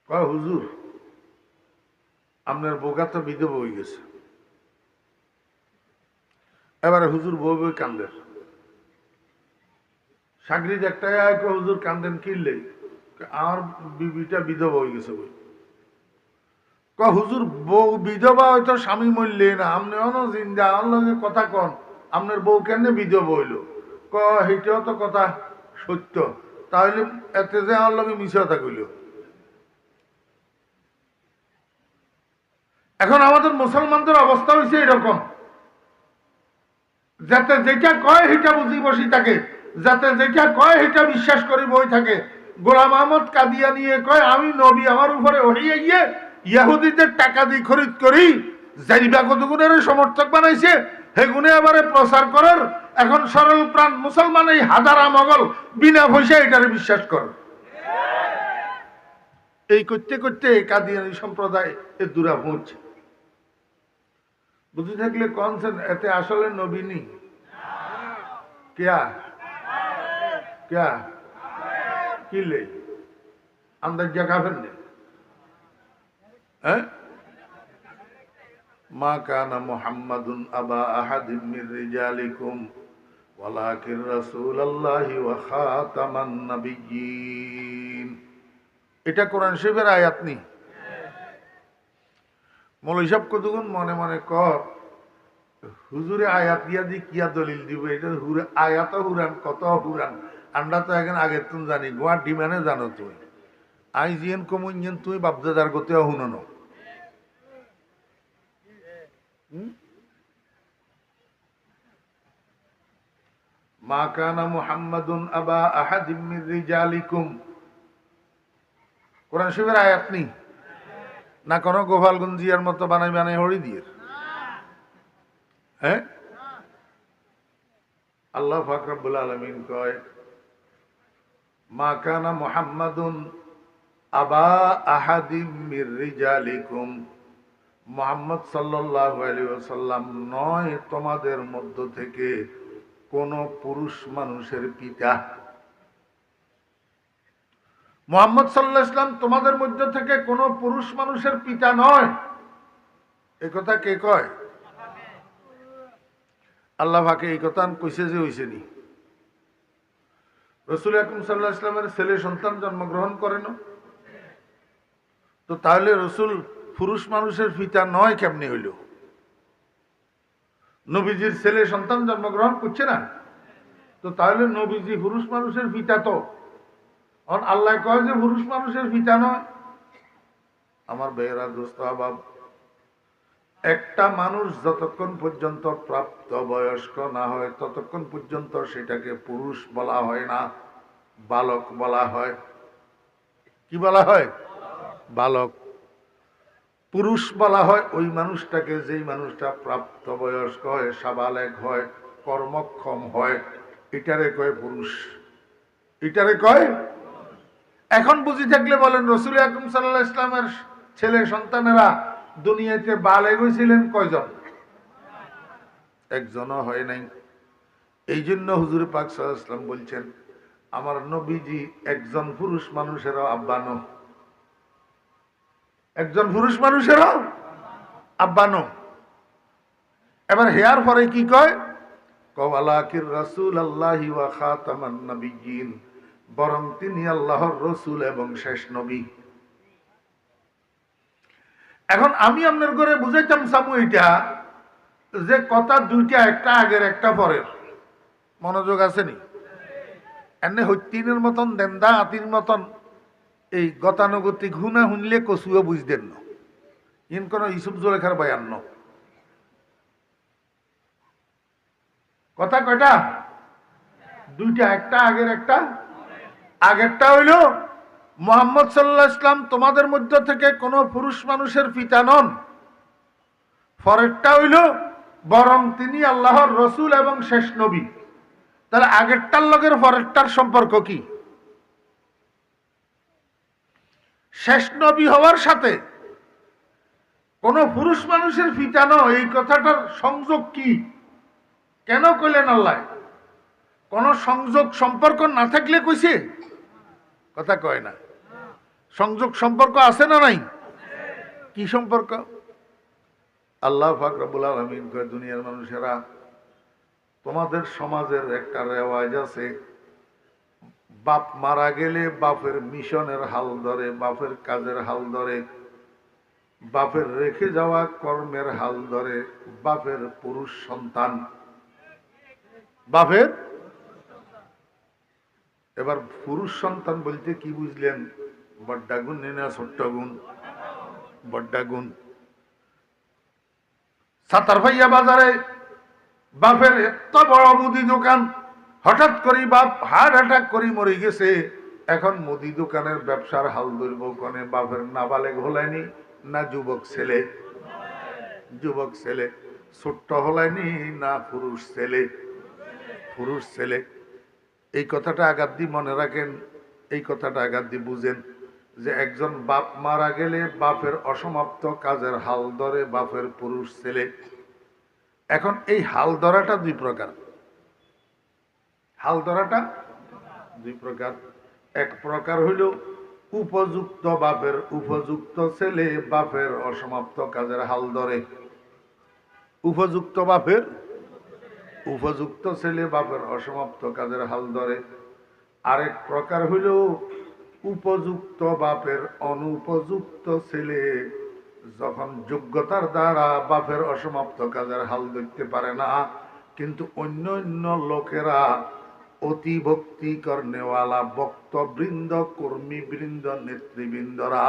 কয় হুজুর আপনার বোকা তো বিধবা হয়ে গেছে। এবারে হুজুর বই বই কান্দের। সাগরিদ একটাই আয় কয় হুজুর কান্দেন কিনলে আমার বিবিটা বিধবা হয়ে গেছে বই। কয় হুজুর বউ বিধবা হয়তো স্বামী মরলে না আপনি অন জিন্দা লগে কথা কন আপনার বউ কেন বিধবা হইল। কয় সেইটাও তো কথা সত্য, তাহলে এতে যে আমার লগে মিছা কথা কইল। এখন আমাদের মুসলমানদের অবস্থা হয়েছে এরকম, যাতে যেটা কয় সেটা বুঝি বসি থাকে, যাতে যেটা কয় সেটা বিশ্বাস করি বই থাকে। গোলাম আহমদ কাদিয়ানিয়ে কয় আমি নবী আমার উপরে ওহিয়ে গিয়ে ইহুদিদের টাকা দিয়ে খরিদ করি, জারিবা কতগুণের সমর্থক বানাইছে হেগুনে এবারে প্রচার করার। এখন সরল প্রাণ মুসলমান এই হাজারা মগল বিনা পয়সা এটারে বিশ্বাস করে। এই করতে করতে কাদিয়ানি সম্প্রদায় এ দূরা পৌঁছে। বুঝে থাকলে কনসেন এতে আসলে নবী নেই। क्या क्या किले अंदर जगह फिरने मा काना मुहम्मदुन अबा अहदिम मिन रिजालिकुम वलाकिन रसूलुल्लाहि व खातामान नबिय्यिन। এটা কোরআন শরীফের আয়াত নি। মৌলভী সাহেব কতক্ষণ মনে মনে কর হুজুরে আয়াত দিয়া দি কিয়া দলিল দিব, এটা আয়াত হুরান কত হুরান আমরা তো এখন আগের তুমি জানি গোয়া ডিমানে জানো তুই আই জিয়েন কমুইন তুই বাপদাদার গতেও হুননো। মা কানা মুহাম্মাদুন আবা আহাদিম মির রিজালিকুম, কোরআন শরীফের আয়াত নি না কোনো গোপালগঞ্জিয়ার মতো বানাই বানাই হরি দিয়ে। হ্যাঁ আল্লাহ পাক রব্বুল আলামিন কয় মা কানা মুহাম্মাদুন আবা আহাদিম মির রিজালিকুম, মুহাম্মদ সাল্লাল্লাহু আলাইহি ওয়াসাল্লাম নয় তোমাদের মধ্য থেকে কোন পুরুষ মানুষের পিতা। মুহাম্মদ সাল্লাল্লাহু আলাইহি ওয়াসাল্লাম তোমাদের মধ্য থেকে কোন পুরুষ মানুষের পিতা নয়। এই কথা কে কয়? আল্লাহ পাকে এই কথা কইছে যে হইছে নি। রাসূল আকরাম সাল্লাল্লাহু আলাইহি ওয়াসাল্লামের ছেলে সন্তান জন্মগ্রহণ করেন, তো তাহলে রাসূল পুরুষ মানুষের পিতা নয় কেমনে হইল? নবীজির ছেলে সন্তান জন্মগ্রহণ করছে না, তো তাহলে নবীজি পুরুষ মানুষের পিতা তো। আল্লাহ কয় যে পুরুষ মানুষের পিতা নয়। আমার ভাইয়েরা দোস্ত আহবাব, একটা মানুষ যতক্ষণ পর্যন্ত প্রাপ্ত বয়স্ক না হয় ততক্ষণ পর্যন্ত সেটাকে পুরুষ বলা হয় না, বালক বলা হয়। কি বলা হয়? বালক। পুরুষ বলা হয় ওই মানুষটাকে যেই মানুষটা প্রাপ্ত বয়স্ক হয়, সাবালেগ হয়, কর্মক্ষম হয়, এটারে কয় পুরুষ, এটারে কয়। এখন বুঝি থাকলে বলেন রাসূল আকরাম সাল্লাল্লাহু আলাইহি ওয়াসাল্লামের ছেলে সন্তানেরা দুনিয়াতে বালেগ হয়েছিলেন কয়জন? একজনও হয় নাই। এই জন্য হুজুর পাক সাল্লাল্লাহু আলাইহি ওয়াসাল্লাম বলছেন আমার নবীজি একজন পুরুষ মানুষেরও আব্বা নন, একজন পুরুষ মানুষেরও আব্বা নন। এবার হেয়ার পরে কি কয়? ওয়ালাকির রাসূলুল্লাহি ওয়া খাতামান নাবিয়্যিন, বরং তিনি আল্লাহর রাসূল এবং শেষ নবী। এখন আমি আপনার ঘরে বুঝাইতাম সামু এটা যে কথা দুইটা, একটা আগের একটা পরের। মনোযোগ আছে নি? এনে হত্যিনের মতন দেন্দা হাতির মতন এই গতানুগতিক হুনা শুনলে কচুও বুঝতেন না। ইন কোন ইসুফ জোলেখার বয়ান ন। কথা কয়টা? দুইটা, একটা আগের একটা। আগেরটা হইল মুহাম্মদ সাল্লাল্লাহু আলাইহি ওয়াসাল্লাম তোমাদের মধ্য থেকে কোন পুরুষ মানুষের পিতা নন। পরেরটা হইল বরং তিনি আল্লাহর রাসূল এবং শেষ নবী। তাহলে আগেরটার লগের পরেরটার সম্পর্ক কি? শেষ নবী হওয়ার সাথে কোন পুরুষ মানুষের পিতা নয়, এই কথাটার সংযোগ কি? কেন কইলেন আল্লাহ? কোন সংযোগ সম্পর্ক না থাকলে কইছে? কথা কয় না। সংযোগ সম্পর্ক আছে না নাই? কি সম্পর্ক? আল্লাহ পাক রব্বুল আলামিন কয়, দুনিয়ার মানুষেরা, তোমাদের সমাজের একটা রেওয়াজ আছে, বাপ মারা গেলে বাপের মিশনের হাল ধরে, বাপের কাজের হাল ধরে, বাপের রেখে যাওয়া কর্মের হাল ধরে বাপের পুরুষ সন্তান। বাপের, এবার পুরুষ সন্তান বলতে কি বুঝলেন? বড্ডা গুণ না ছোট্ট গুণ? বড্ডা গুণ। সাতার ভাইয়া বাজারে বাপের এত বড় মুদি দোকান, হঠাৎ করে বাপ হার্ট অ্যাটাক করে মরে গেছে। এখন মুদি দোকানের ব্যবসার হাল ধরব কোনে? বাপের নাবালেগ হলায়নি না যুবক ছেলে? যুবক ছেলে। ছোট্ট হলায়নি না পুরুষ ছেলে? পুরুষ ছেলে। এই কথাটা আঘাত দিয়ে মনে রাখেন, এই কথাটা আঘাত দিয়ে বুঝেন যে একজন বাপ মারা গেলে বাপের অসমাপ্ত কাজের হাল ধরে বাপের পুরুষ ছেলে। এখন এই হাল ধরাটা দুই প্রকার। হাল ধরাটা দুই প্রকার। এক প্রকার হইল উপযুক্ত বাপের উপযুক্ত ছেলে বাপের অসমাপ্ত কাজের হাল ধরে। উপযুক্ত বাপের উপযুক্ত ছেলে বাপের অসমাপ্ত কাজের হাল ধরে। আরেক প্রকার হইল উপযুক্ত বাপের অনুপযুক্ত ছেলে যখন যোগ্যতার দ্বারা বাপের অসমাপ্ত কাজের হাল ধরতে পারে না, কিন্তু অন্য অন্য লোকেরা অতি ভক্তি কর্নেওয়ালা বক্তবৃন্দ, কর্মীবৃন্দ, নেতৃবৃন্দরা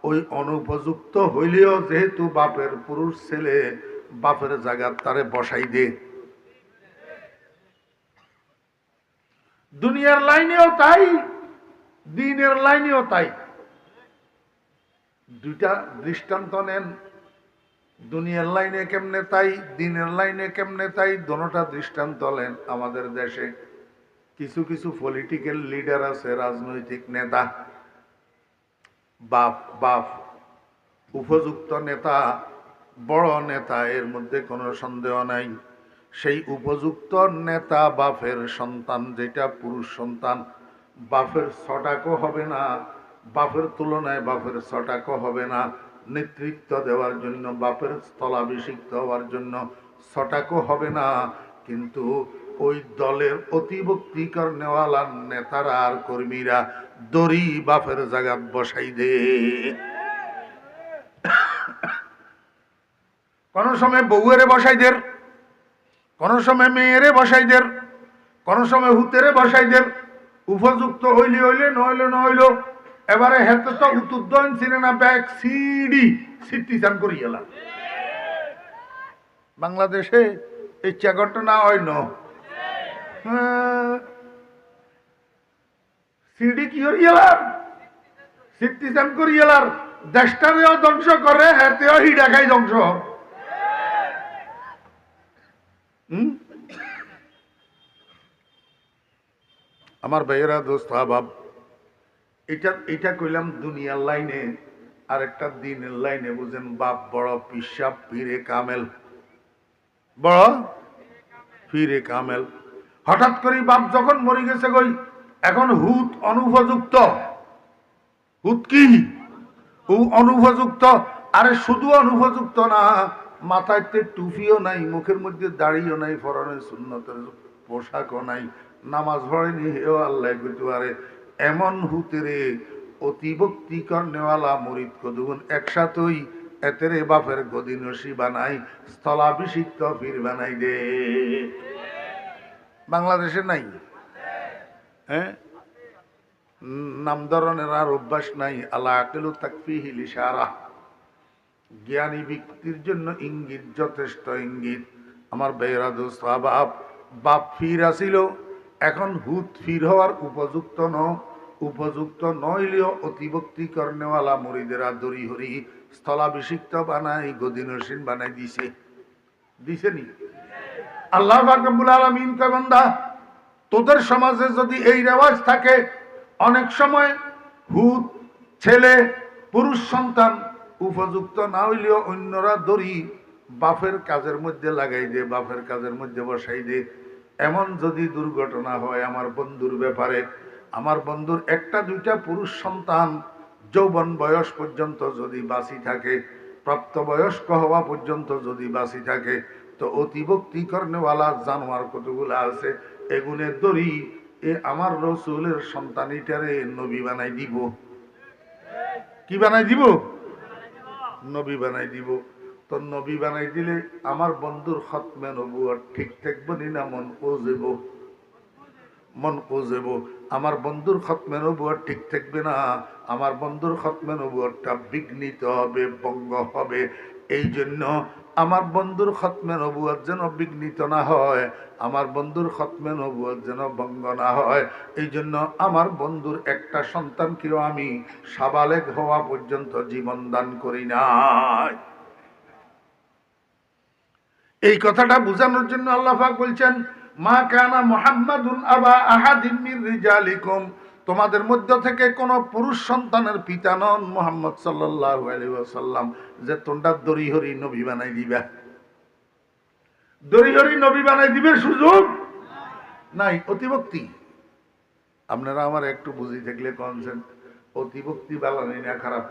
ওই অনুপযুক্ত হইলেও যেহেতু বাপের পুরুষ ছেলে, বাপের জায়গা তারে বসাই দে। দুনিয়ার লাইনেও তাই, দিনের লাইনেও তাই। দুইটা দৃষ্টান্ত নেন, দুনিয়ার লাইনে কেমনে তাই, দিনের লাইনে কেমনে তাই, দোনোটা দৃষ্টান্ত নেন। আমাদের দেশে কিছু কিছু পলিটিক্যাল লিডার আছে, রাজনৈতিক নেতা, বাপ বাপ উপযুক্ত নেতা, বড় নেতা, এর মধ্যে কোনো সন্দেহ নাই। সেই উপযুক্ত নেতা বাপের সন্তান, যেটা পুরুষ সন্তান, বাপের ছটাকও হবে না, বাপের তুলনায় বাপের ছটাকও হবে না। নেতৃত্ব দেওয়ার জন্য, বাপের স্থলাভিষিক্ত হওয়ার জন্য ছটাকও হবে না। কিন্তু ওই দলের অতিভক্তিকর নেওয়ালা নেতারা আর কর্মীরা দড়ি বাপের জায়গাত বসাই দে। কোন সময় বউয়েরে বসাই দের, কোন সময় মেয়েরে বসাই দের, কোন সময় হুতেরে বসাই দের। উপযুক্ত হইলে হইলে, নইলে নহইল। এবারে হেতে তো উত্তরদয়ন সিনেমা ব্যাগ সিডি সিটিজান করি গেলাম। বাংলাদেশে এই ঘটনা হয় ন, সিডি কি করি গেলাম, সিটিজান করি গেলার। দেশটারেও ধ্বংস করে, হেতেও হিডা খাই ধ্বংস। আমার ভাইয়েরা, দোস্ত আহবাব, এটা কইলাম দুনিয়ার লাইনে। আর একটা দিনের লাইনে বুঝেন, বাপ বড় পিসাব পীরে কামেল, বড় পীরে কামেল। হঠাৎ করে বাপ যখন মরে গেছে গই, এখন হুত অনুপযুক্ত। হুত কি? অনুপযুক্ত। আরে শুধু অনুপযুক্ত না, মাথায় টুপিও নাই, মুখের মধ্যে দাড়িও নাই, পরনের সুন্নতের পোশাকও নাই, নামাজ পড়েনি, হেও আল্লাহ কইতে পারে। এমন হুতেরে অতিভক্তি কর্নেওয়ালা মরিদ কদুগুন একসাথেই এতেরে বাপের গদিনসি বানাই, স্থলাভিষিক্ত পীর বানাই দে। বাংলাদেশে নাই? হ্যাঁ, নাম ধরনের আর অভ্যাস নাই। আল্লাহ আকিলু তাকফিহিল ইশারা, জ্ঞানী ব্যক্তির জন্য ইঙ্গিত যথেষ্ট। ইঙ্গিত। আমার বেহরা দোস্ত আহবাব, বাপ ফির আসিল, এখন হুত ফির হওয়ার উপযুক্ত ন। উপযুক্ত নইলেও অতিভক্তি কর্নেওয়ালা মুরিদেরা দড়ি হরি স্থলাভিষিক্ত বানাই, গদিনসীন বানাই দিছে। দিছেনি? আল্লাহ পাক রব্বুল আলামিন কয়, বান্দা, তোদের সমাজে যদি এই রেওয়াজ থাকে, অনেক সময় হুত ছেলে পুরুষ সন্তান উপযুক্ত না হইলেও অন্যরা দড়ি বাপের কাজের মধ্যে লাগাই দে, বাপের কাজের মধ্যে বসাই দে। এমন যদি দুর্ঘটনা হয় আমার বন্ধুর ব্যাপারে, আমার বন্ধুর একটা দুইটা পুরুষ সন্তান যৌবন বয়স পর্যন্ত যদি বাঁচি থাকে, প্রাপ্তবয়স্ক হওয়া পর্যন্ত যদি বাঁচি থাকে, তো অতিভক্তি কর্নেওয়ালা জানোয়ার কতগুলো আছে, এগুনের দড়ি এ আমার রসুলের সন্তানিটারে নবী বানাই দিব। কি বানাই দিব? নবী বানাই দিব। তো নবী বানাই দিলে আমার বন্ধুর খতমে নবুয়ত ঠিক থাকবে না মন কজেব? মন কজেব। আমার বন্ধুর খতমে নবুয়ত ঠিক থাকবে না, আমার বন্ধুর খতমে নবুয়তটা বিঘ্নিত হবে, ভঙ্গ হবে। এই জন্য আমার বন্ধুর খতমে নবুয়ত যেন বিঘ্নিত না হয়, আমার বন্ধুর খতমে নবুয়ত যেন ভঙ্গ না হয়, এই জন্য আমার বন্ধুর একটা সন্তানকেও আমি সাবালেগ হওয়া পর্যন্ত জীবন দান করি নাই। এই কথাটা বোঝানোর জন্য আল্লাহ পাক বলছেন, মা কানা মুহাম্মাদুন আবা আহাদিম মির রিজালিকুম, তোমাদের মধ্য থেকে কোন পুরুষ সন্তানের পিতা নন মুহাম্মদ সাল্লাল্লাহু আলাইহি ওয়াসাল্লাম, যে তোমরা দরিহরি নবী বানাই দিবা। দরিহরি নবী বানাই দিবে সুযোগ নাই। অতিভক্তি। আপনারা আমার একটু বুঝি থাকলে কনসেন, অতিভক্তি বালানি না খারাপ?